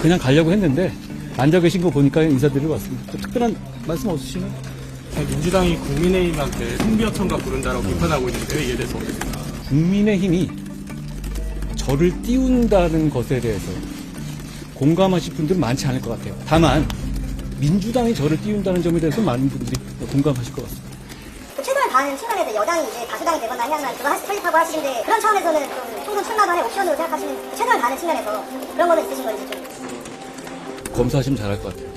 그냥 가려고 했는데 앉아 계신 거 보니까 인사드리러 왔습니다. 특별한 말씀 없으시면? 민주당이 국민의힘한테 승비어천가 부른다라고 비판하고 있는데 이에 대해서 어떻게 생각하세요? 국민의힘이 저를 띄운다는 것에 대해서 공감하실 분들은 많지 않을 것 같아요. 다만 민주당이 저를 띄운다는 점에 대해서 많은 분들이 공감하실 것 같습니다. 최선을 다하는 측면에서 여당이 이제 다수당이 되거나 해야만 그거 설립하고 하시는데 그런 차원에서는 좀 총선 출마도 하나의 옵션으로 생각하시는 최선을 다하는 측면에서 그런 거는 있으신 건지 좀. 검사하시면 잘할 것 같아요.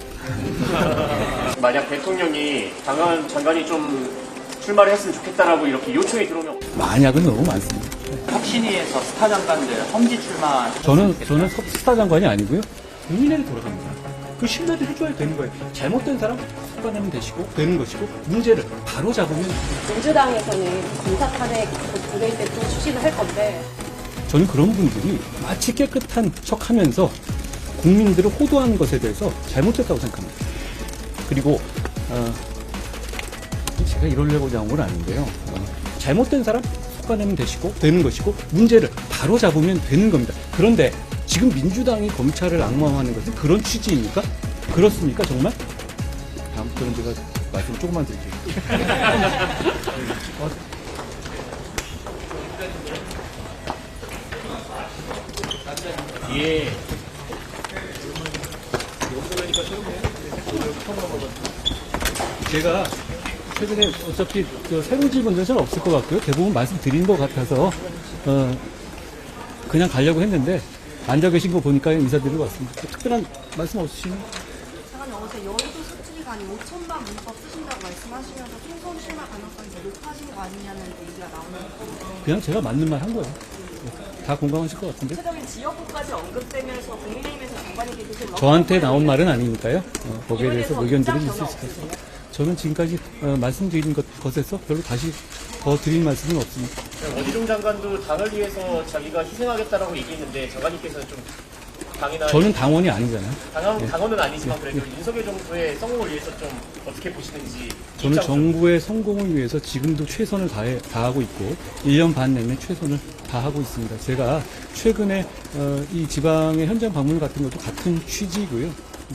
만약 대통령이 당한 장관이 좀 출마를 했으면 좋겠다라고 이렇게 요청이 들어오면 만약은 너무 많습니다. 혁신위에서 스타 장관들 험지 출마. 저는 스타 장관이 아니고요. 국민에게 돌아갑니다. 그 신뢰도 해줘야 되는 거예요. 잘못된 사람 습관하면 되는 것이고 문제를 바로 잡으면. 민주당에서는 검사 탄핵 국회의 때또 추진을 할 건데. 저는 그런 분들이 마치 깨끗한 척하면서 국민들을 호도하는 것에 대해서 잘못됐다고 생각합니다. 그리고 제가 이러려고 나온 건 아닌데요. 잘못된 사람 속아내면 되는 것이고 문제를 바로 잡으면 되는 겁니다. 그런데 지금 민주당이 검찰을 악마화하는 것은 그런 취지입니까? 그렇습니까 정말? 다음부터는 제가 말씀 조금만 드릴게요. 예. 제가 최근에 어차피 새로운 질문들은 잘 없을 것 같고요. 대부분 말씀드린 것 같아서 그냥 가려고 했는데 앉아 계신 거 보니까 인사드리러 왔습니다. 특별한 말씀 없으시면? 장관님 어제 여의도 수치관이 5천만 문법 쓰신다고 말씀하시면서 총선 출마 가능성이 더 높아진 거 아니냐는 얘기가 나오는 그냥 제가 맞는 말 한 거예요. 다 공감하실 것 같은데. 구체적인 지역구까지 언급되면서 국민의힘에서 장관에게 계속 저한테 나온 말은 아니니까요. 거기에 대해서 의견들은 있을 수 있어요. 저는 지금까지 말씀드린 것에서 별로 다시 더 드릴 말씀은 없습니다. 원희룡 장관도 당을 위해서 자기가 희생하겠다라고 얘기했는데 장관님께서는 좀 당이나 저는 당원이 아니잖아요. 당원은 아니지만 그래도 윤석열 정부의 성공을 위해서 좀 어떻게 보시는지. 저는 정부의 성공을 위해서 지금도 최선을 다하고 있고 1년 반 내내 최선을 다하고 있습니다. 제가 최근에 이 지방의 현장 방문 같은 것도 같은 취지이고요.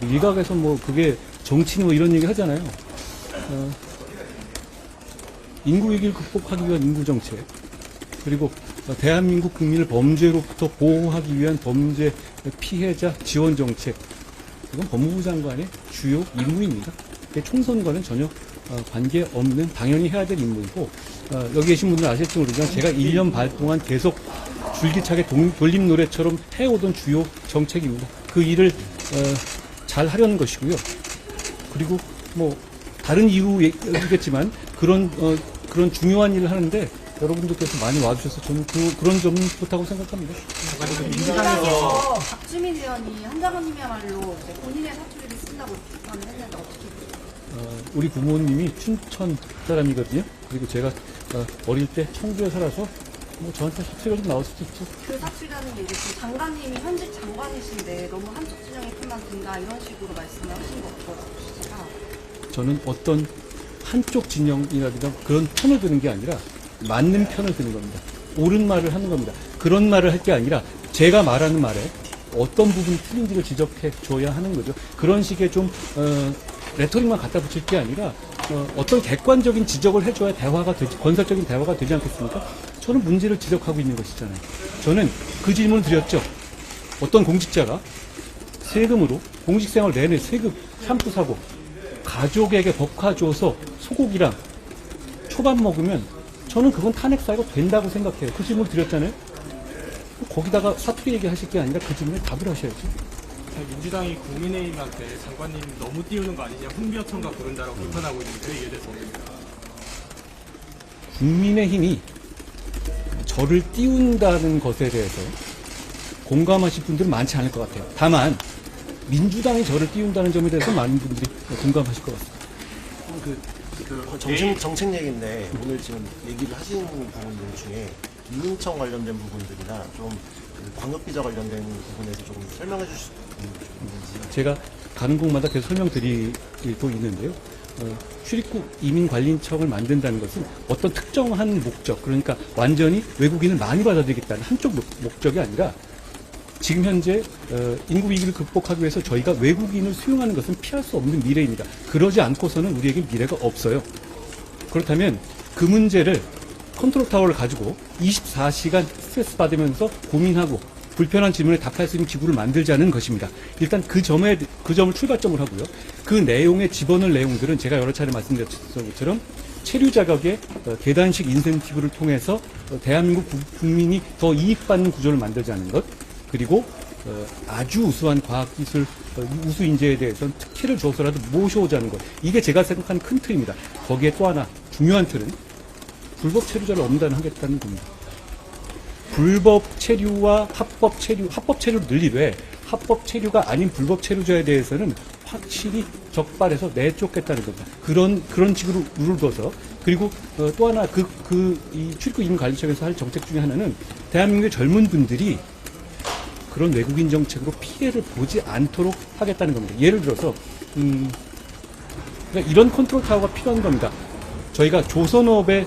일각에서 뭐 그게 정치니 뭐 이런 얘기 하잖아요. 인구 위기를 극복하기 위한 인구 정책, 그리고 대한민국 국민을 범죄로부터 보호하기 위한 범죄 피해자 지원 정책, 이건 법무부 장관의 주요 임무입니다. 총선과는 전혀 관계없는 당연히 해야 될 임무이고, 여기 계신 분들 아실지 모르지만 제가 1년 반 동안 계속 줄기차게 돌림 노래처럼 해오던 주요 정책입니다. 그 일을 잘 하려는 것이고요. 그리고 뭐 다른 이유겠지만 그런 중요한 일을 하는데 여러분들께서 많이 와주셔서 저는 그런 점은 좋다고 생각합니다. 민주당에서 박주민 의원이 한 장관님이야말로 이제 본인의 사투리를 쓴다고 비판을 했는데 어떻게 보세요? 우리 부모님이 춘천 사람이거든요. 그리고 제가 어릴 때 청주에 살아서 뭐 저한테 사투리가 좀 나올 수도 있죠. 그 사투리라는 게 이제 그 장관님이 현직 장관이신데 너무 한쪽 진영에 표만 든다 이런 식으로 말씀을 하신 거죠. 저는 어떤 한쪽 진영이라든가 그런 편을 드는 게 아니라 맞는 편을 드는 겁니다. 옳은 말을 하는 겁니다. 그런 말을 할 게 아니라 제가 말하는 말에 어떤 부분이 틀린지를 지적해 줘야 하는 거죠. 그런 식의 좀 레토릭만 갖다 붙일 게 아니라 어떤 객관적인 지적을 해줘야 건설적인 대화가 되지 않겠습니까? 저는 문제를 지적하고 있는 것이잖아요. 저는 그 질문을 드렸죠. 어떤 공직자가 세금으로 공직생활 내내 세금 샴푸 사고 가족에게 법화 줘서 소고기랑 초밥 먹으면 저는 그건 탄핵 사유가 된다고 생각해요. 그 질문을 드렸잖아요. 거기다가 사투리 얘기하실 게 아니라 그 질문에 답을 하셔야죠. 민주당이 국민의힘한테 장관님 너무 띄우는 거 아니냐, 흥비어천가 부른다라고 비판하고 있는데 이에 대해서 어떻게 생각하세요? 국민의힘이 저를 띄운다는 것에 대해서 공감하실 분들은 많지 않을 것 같아요. 다만 민주당이 저를 띄운다는 점에 대해서 많은 분들이 공감하실 것 같습니다. 정책 얘기인데 오늘 지금 얘기를 하신 부분들 중에 이민청 관련된 부분들이나 좀 광역비자 관련된 부분에서 조금 설명해 주실 수 있는지. 제가 가는 곳마다 계속 설명드리고 있는데요. 출입국 이민관리청을 만든다는 것은 어떤 특정한 목적, 그러니까 완전히 외국인을 많이 받아들이겠다는 한쪽 목적이 아니라 지금 현재 인구 위기를 극복하기 위해서 저희가 외국인을 수용하는 것은 피할 수 없는 미래입니다. 그러지 않고서는 우리에게 미래가 없어요. 그렇다면 그 문제를 컨트롤 타워를 가지고 24시간 스트레스 받으면서 고민하고 불편한 질문에 답할 수 있는 기구를 만들자는 것입니다. 일단 그 점을 출발점으로 하고요. 그 내용에 집어넣을 내용들은 제가 여러 차례 말씀드렸던 것처럼 체류 자격의 계단식 인센티브를 통해서 대한민국 국민이 더 이익받는 구조를 만들자는 것, 그리고 아주 우수한 과학기술 우수 인재에 대해서는 특혜를 줘서라도 모셔오자는 것. 이게 제가 생각하는 큰 틀입니다. 거기에 또 하나 중요한 틀은 불법 체류자를 엄단하겠다는 겁니다. 불법 체류와 합법 체류를 늘리되 합법 체류가 아닌 불법 체류자에 대해서는 확실히 적발해서 내쫓겠다는 겁니다. 그런 식으로 룰을 둬서, 그리고 또 하나 이 출입국 이민관리청에서 할 정책 중에 하나는 대한민국의 젊은 분들이 그런 외국인 정책으로 피해를 보지 않도록 하겠다는 겁니다. 예를 들어서 그러니까 이런 컨트롤 타워가 필요한 겁니다. 저희가 조선업의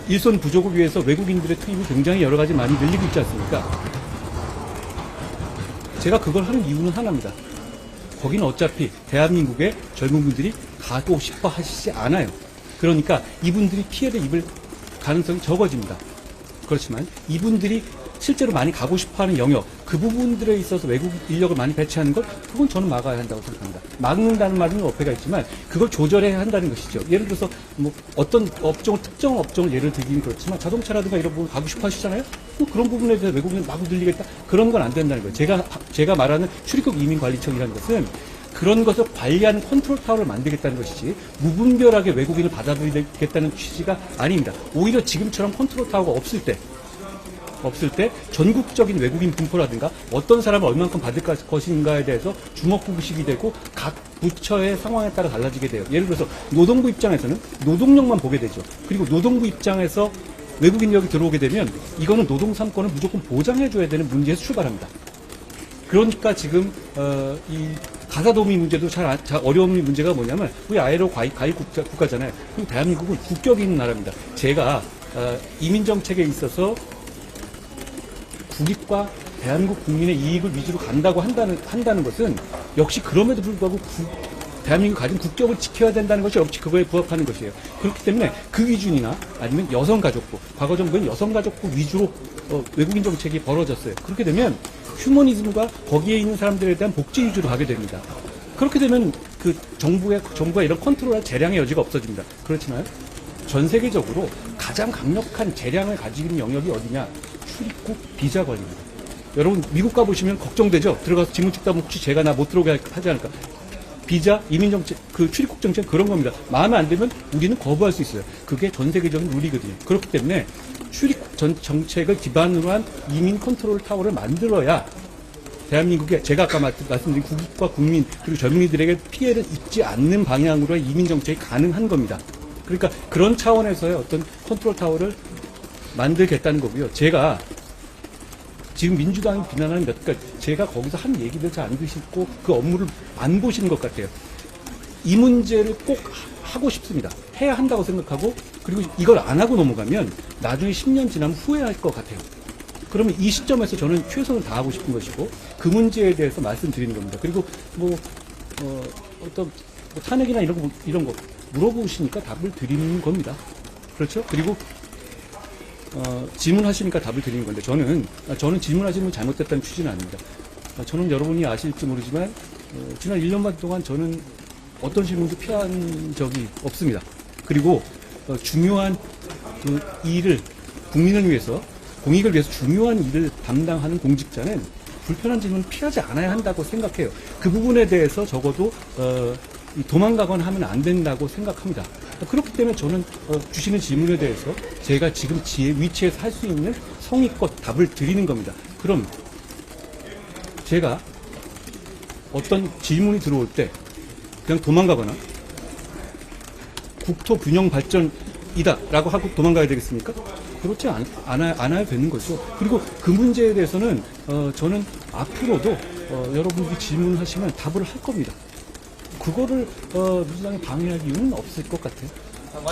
일손 부족을 위해서 외국인들의 투입이 굉장히 여러 가지 많이 늘리고 있지 않습니까? 제가 그걸 하는 이유는 하나입니다. 거기는 어차피 대한민국의 젊은 분들이 가고 싶어 하시지 않아요. 그러니까 이분들이 피해를 입을 가능성이 적어집니다. 그렇지만 이분들이 실제로 많이 가고 싶어하는 영역, 그 부분들에 있어서 외국 인력을 많이 배치하는 것, 그건 저는 막아야 한다고 생각합니다. 막는다는 말은 어폐가 있지만 그걸 조절해야 한다는 것이죠. 예를 들어서 뭐 어떤 업종을, 특정 업종을 예를 들기는 그렇지만 자동차라든가 이런 부분 가고 싶어 하시잖아요. 뭐 그런 부분에 대해서 외국인을 마구 늘리겠다, 그런 건 안 된다는 거예요. 제가 말하는 출입국 이민관리청이라는 것은 그런 것을 관리하는 컨트롤 타워를 만들겠다는 것이지 무분별하게 외국인을 받아들이겠다는 취지가 아닙니다. 오히려 지금처럼 컨트롤 타워가 없을 때 전국적인 외국인 분포라든가 어떤 사람을 얼만큼 받을 것인가에 대해서 주먹구구식이 되고 각 부처의 상황에 따라 달라지게 돼요. 예를 들어서 노동부 입장에서는 노동력만 보게 되죠. 그리고 노동부 입장에서 외국인 인력이 들어오게 되면 이거는 노동 3권을 무조건 보장해줘야 되는 문제에서 출발합니다. 그러니까 지금 이 가사도우미 문제도 잘 어려운 문제가 뭐냐면 우리 ILO 가입 국가잖아요. 그럼 대한민국은 국격이 있는 나라입니다. 제가 이민정책에 있어서 국익과 대한민국 국민의 이익을 위주로 간다고 한다는 것은 역시 그럼에도 불구하고 대한민국이 가진 국격을 지켜야 된다는 것이 역시 그거에 부합하는 것이에요. 그렇기 때문에 그 기준이나 아니면 여성가족부, 과거 정부는 여성가족부 위주로 외국인 정책이 벌어졌어요. 그렇게 되면 휴머니즘과 거기에 있는 사람들에 대한 복지 위주로 가게 됩니다. 그렇게 되면 그 정부가 이런 컨트롤할 재량의 여지가 없어집니다. 그렇지만 전 세계적으로 가장 강력한 재량을 가지고 있는 영역이 어디냐? 출입국 비자 관리입니다. 여러분 미국 가보시면 걱정되죠? 들어가서 지문 찍다 보면 혹시 제가 나 못 들어오게 하지 않을까? 비자, 이민정책, 그 출입국 정책 그런 겁니다. 마음에 안 들면 우리는 거부할 수 있어요. 그게 전 세계적인 룰이거든요. 그렇기 때문에 출입국 정책을 기반으로 한 이민 컨트롤 타워를 만들어야 대한민국에 제가 아까 말씀드린 국익과 국민 그리고 젊은이들에게 피해를 입지 않는 방향으로의 이민 정책이 가능한 겁니다. 그러니까 그런 차원에서의 어떤 컨트롤 타워를 만들겠다는 거고요. 제가 지금 민주당이 비난하는 몇 가지, 제가 거기서 한 얘기들 잘 안 드시고 그 업무를 안 보시는 것 같아요. 이 문제를 꼭 하고 싶습니다. 해야 한다고 생각하고, 그리고 이걸 안 하고 넘어가면 나중에 10년 지나면 후회할 것 같아요. 그러면 이 시점에서 저는 최선을 다하고 싶은 것이고, 그 문제에 대해서 말씀드리는 겁니다. 그리고 어떤 탄핵이나 이런 거 물어보시니까 답을 드리는 겁니다. 그렇죠? 그리고 질문하시니까 답을 드리는 건데 저는 질문하시는 분 잘못됐다는 취지는 아닙니다. 저는 여러분이 아실지 모르지만 지난 1년 반 동안 저는 어떤 질문도 피한 적이 없습니다. 그리고 중요한 그 일을 국민을 위해서 공익을 위해서 중요한 일을 담당하는 공직자는 불편한 질문을 피하지 않아야 한다고 생각해요. 그 부분에 대해서 적어도 도망가거나 하면 안 된다고 생각합니다. 그렇기 때문에 저는 주시는 질문에 대해서 제가 지금 위치에서 할 수 있는 성의껏 답을 드리는 겁니다. 그럼 제가 어떤 질문이 들어올 때 그냥 도망가거나 국토 균형 발전이다라고 하고 도망가야 되겠습니까? 그렇지 않아야 되는 거죠. 그리고 그 문제에 대해서는 저는 앞으로도 여러분들이 질문하시면 답을 할 겁니다. 그거를 민주당이 방해할 이유는 없을 것 같아요.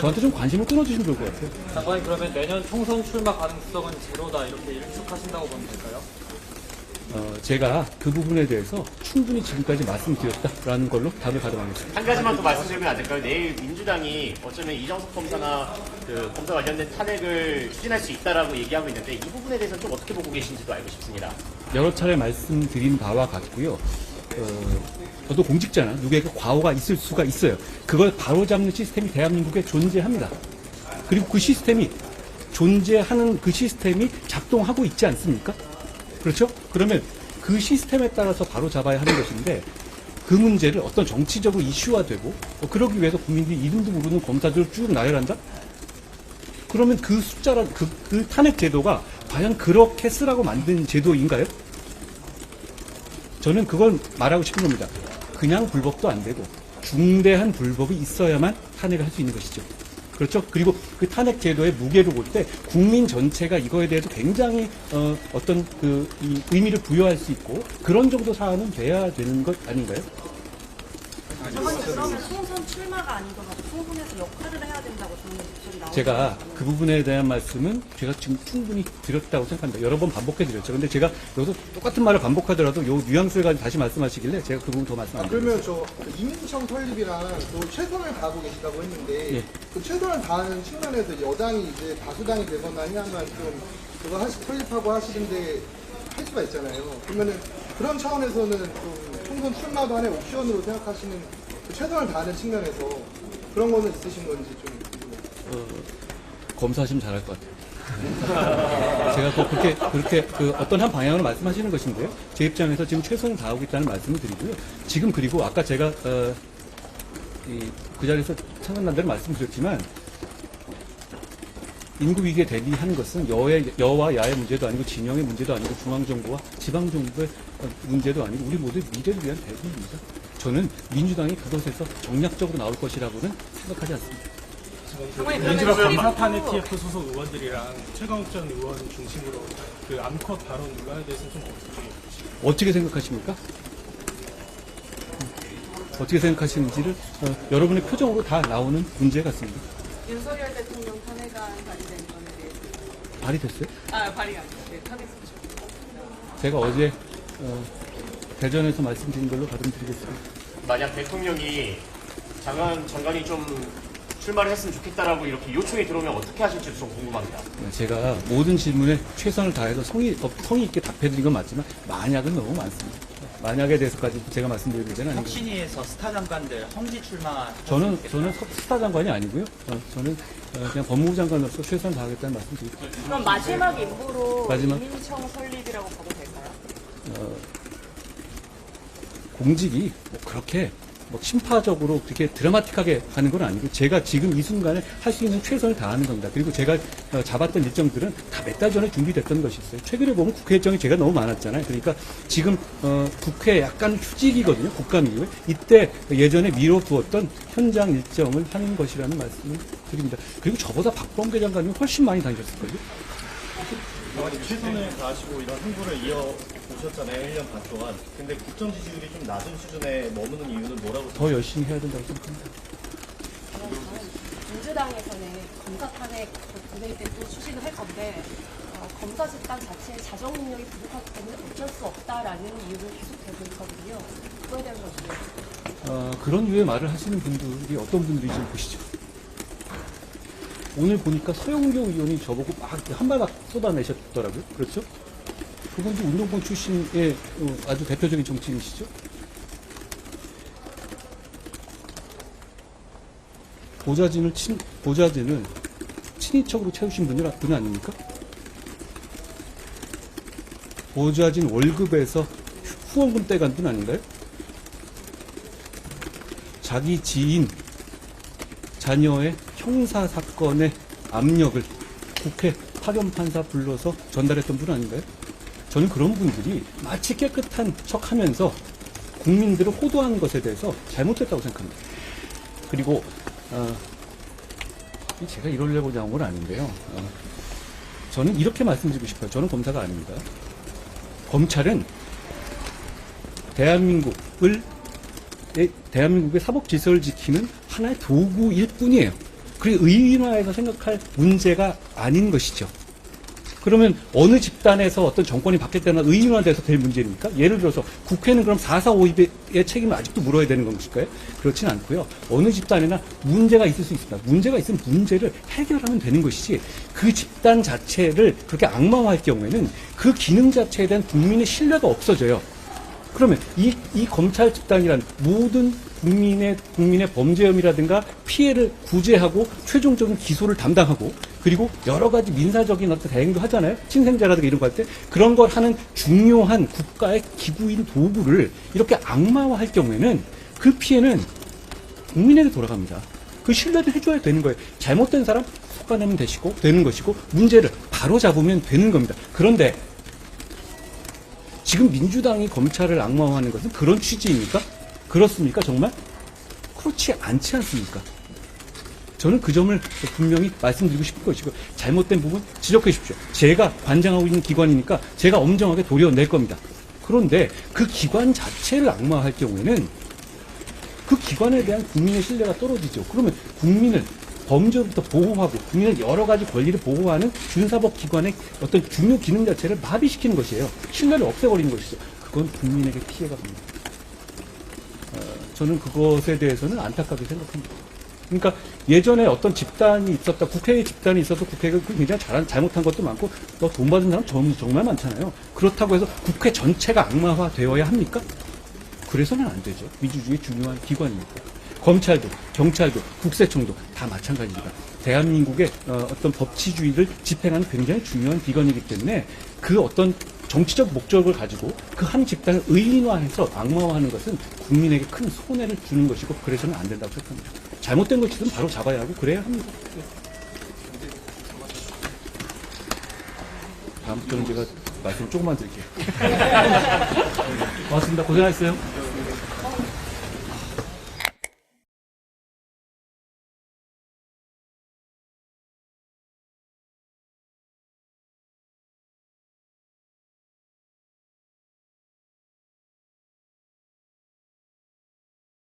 저한테 좀 관심을 끊어주시면 좋을 것 같아요. 장관님, 그러면 내년 총선 출마 가능성은 제로다 이렇게 일축하신다고 보면 될까요? 제가 그 부분에 대해서 충분히 지금까지 말씀드렸다라는 걸로 답을 가져가겠습니다. 한 가지만 더 말씀드리면 안 될까요? 내일 민주당이 어쩌면 이정석 검사나 그 검사 관련된 탄핵을 추진할 수 있다라고 얘기하고 있는데 이 부분에 대해서 좀 어떻게 보고 계신지도 알고 싶습니다. 여러 차례 말씀드린 바와 같고요. 저도 공직자나 누구에게 과오가 있을 수가 있어요. 그걸 바로잡는 시스템이 대한민국에 존재합니다. 그리고 그 시스템이 존재하는 그 시스템이 작동하고 있지 않습니까? 그렇죠? 그러면 그 시스템에 따라서 바로잡아야 하는 것인데 그 문제를 어떤 정치적으로 이슈화되고 그러기 위해서 국민들이 이름도 모르는 검사들을 쭉 나열한다? 그러면 그 숫자란 그 탄핵 제도가 과연 그렇게 쓰라고 만든 제도인가요? 저는 그걸 말하고 싶은 겁니다. 그냥 불법도 안 되고 중대한 불법이 있어야만 탄핵을 할 수 있는 것이죠. 그렇죠? 그리고 그 탄핵 제도의 무게를 볼 때 국민 전체가 이거에 대해서 굉장히 어떤 이 의미를 부여할 수 있고 그런 정도 사안은 돼야 되는 것 아닌가요? 장관님 그러면 총선 출마가 아니더라도 총선에서 역할을 해야 된다고 저는 목소리 나오고 제가 그 부분에 대한 말씀은 제가 지금 충분히 드렸다고 생각합니다. 여러 번 반복해 드렸죠. 근데 제가 여기서 똑같은 말을 반복하더라도 요 뉘앙스를 가지고 다시 말씀하시길래 제가 그 부분 더 말씀 안 드렸어요. 그러면 저 이민청 설립이랑 또 최선을 다하고 계시다고 했는데 예. 그 최선을 다하는 측면에서 여당이 이제 다수당이 되거나 해야만 좀 그거 설립하고 하시는데 할 수가 있잖아요. 그러면은 그런 차원에서는 좀 총선 출마도 하나의 옵션으로 생각하시는 그 최선을 다하는 측면에서 그런 거는 있으신 건지 좀 궁금해요. 검사하시면 잘할 것 같아요. 제가 또 그렇게 그 어떤 한 방향으로 말씀하시는 것인데요. 제 입장에서 지금 최선을 다하고 있다는 말씀을 드리고요. 지금 그리고 아까 제가 그 자리에서 생각난 대로 말씀드렸지만 인구 위기에 대비하는 것은 여와 야의 문제도 아니고 진영의 문제도 아니고 중앙정부와 지방정부의 문제도 아니고 우리 모두의 미래를 위한 대국입니다. 저는 민주당이 그것에서 정략적으로 나올 것이라고는 생각하지 않습니다. 민주당 검사 탄핵 TF 소속 의원들이랑 최강욱 전 의원 중심으로 그 암컷 발언 논란에 대해서는 좀 어떻게 생각하십니까? 어떻게 생각하시는지를 여러분의 표정으로 다 나오는 문제 같습니다. 윤석열 대통령 탄핵안 발의된 건에 대해서 발의됐어요? 발의가 아니고 탄핵소추. 제가 어제 대전에서 말씀드린 걸로 받아드리겠습니다. 만약 대통령이 장관이 좀 출마를 했으면 좋겠다라고 이렇게 요청이 들어오면 어떻게 하실지 좀 궁금합니다. 제가 모든 질문에 최선을 다해서 성의 있게 답해드린 건 맞지만 만약은 너무 많습니다. 만약에 대해서까지 제가 말씀드릴 문제는 아닙니다. 혁신위에서 스타 장관들 험지 출마. 저는 스타 장관이 아니고요. 저는 그냥 법무부 장관으로서 최선을 다하겠다는 말씀드립니다. 그럼 마지막 인부로 마지막? 이민청 설립이라고 봐도 될까요? 공직이 뭐 그렇게 뭐 심파적으로 그렇게 드라마틱하게 가는 건 아니고 제가 지금 이 순간에 할 수 있는 최선을 다하는 겁니다. 그리고 제가 잡았던 일정들은 다 몇 달 전에 준비됐던 것이 있어요. 최근에 보면 국회 일정이 제가 너무 많았잖아요. 그러니까 지금 국회 약간 휴직이거든요. 국감 이후에. 이때 예전에 미뤄두었던 현장 일정을 하는 것이라는 말씀을 드립니다. 그리고 저보다 박범계 장관님이 훨씬 많이 다니셨을걸요. 최선을 다하시고 이런 행보를 이어오셨잖아요. 1년 반 동안. 근데 국정 지지율이 좀 낮은 수준에 머무는 이유는 뭐라고 더 열심히 해야 된다고 생각합니다. 민주당에서는 검사 탄핵 본회의 때 또 추진을 할 건데 검사 집단 자체의 자정 능력이 부족하기 때문에 어쩔 수 없다라는 이유를 계속 대고 있거든요. 그거에 대한 것이요. 그런 류의 말을 하시는 분들이 어떤 분들인지 좀 보시죠. 오늘 보니까 서영교 의원이 저보고 막 한발 막 쏟아내셨더라고요. 그렇죠? 그분도 운동권 출신의 아주 대표적인 정치인이시죠? 보좌진을 친인척으로 채우신 분 아닙니까? 보좌진 월급에서 후원금 떼간 분 아닌가요? 자기 지인, 자녀의 형사 사건의 압력을 국회 파견 판사 불러서 전달했던 분 아닌가요? 저는 그런 분들이 마치 깨끗한 척 하면서 국민들을 호도하는 것에 대해서 잘못됐다고 생각합니다. 그리고 제가 이러려고 나온 건 아닌데요. 저는 이렇게 말씀드리고 싶어요. 저는 검사가 아닙니다. 검찰은 대한민국의 사법 질서를 지키는 하나의 도구일 뿐이에요. 그리고 의인화해서 생각할 문제가 아닌 것이죠. 그러면 어느 집단에서 어떤 정권이 바뀌었다나 의인화돼서 될 문제입니까? 예를 들어서 국회는 그럼 4.4.5의 책임을 아직도 물어야 되는 것일까요? 그렇진 않고요. 어느 집단이나 문제가 있을 수 있습니다. 문제가 있으면 문제를 해결하면 되는 것이지 그 집단 자체를 그렇게 악마화할 경우에는 그 기능 자체에 대한 국민의 신뢰가 없어져요. 그러면 이 검찰 집단이란 모든 국민의 범죄 혐의라든가 피해를 구제하고 최종적인 기소를 담당하고 그리고 여러 가지 민사적인 어떤 대행도 하잖아요. 친생자라든가 이런 거 할 때 그런 걸 하는 중요한 국가의 기구인 도구를 이렇게 악마화할 경우에는 그 피해는 국민에게 돌아갑니다. 그 신뢰를 해줘야 되는 거예요. 잘못된 사람 속아내면 되는 것이고 문제를 바로 잡으면 되는 겁니다. 그런데 지금 민주당이 검찰을 악마화하는 것은 그런 취지입니까? 그렇습니까? 정말? 그렇지 않지 않습니까? 저는 그 점을 분명히 말씀드리고 싶은 것이고 잘못된 부분 지적해 주십시오. 제가 관장하고 있는 기관이니까 제가 엄정하게 도려낼 겁니다. 그런데 그 기관 자체를 악마화할 경우에는 그 기관에 대한 국민의 신뢰가 떨어지죠. 그러면 국민을 범죄로부터 보호하고 국민의 여러 가지 권리를 보호하는 준사법 기관의 어떤 중요 기능 자체를 마비시키는 것이에요. 신뢰를 없애버리는 것이죠. 그건 국민에게 피해가 갑니다. 저는 그것에 대해서는 안타깝게 생각합니다. 그러니까 예전에 어떤 집단이 있었다, 국회의 집단이 있어서 국회가 굉장히 잘못한 것도 많고 또 돈 받은 사람 정말 많잖아요. 그렇다고 해서 국회 전체가 악마화되어야 합니까? 그래서는 안 되죠. 민주주의의 중요한 기관이니까. 검찰도, 경찰도, 국세청도 다 마찬가지입니다. 대한민국의 어떤 법치주의를 집행하는 굉장히 중요한 기관이기 때문에 그 어떤 정치적 목적을 가지고 그 한 집단을 의인화해서 악마화하는 것은 국민에게 큰 손해를 주는 것이고 그래서는 안 된다고 생각합니다. 잘못된 것이든 바로 잡아야 하고 그래야 합니다. 다음부터는 제가 말씀 조금만 드릴게요. 고맙습니다. 고생하셨어요.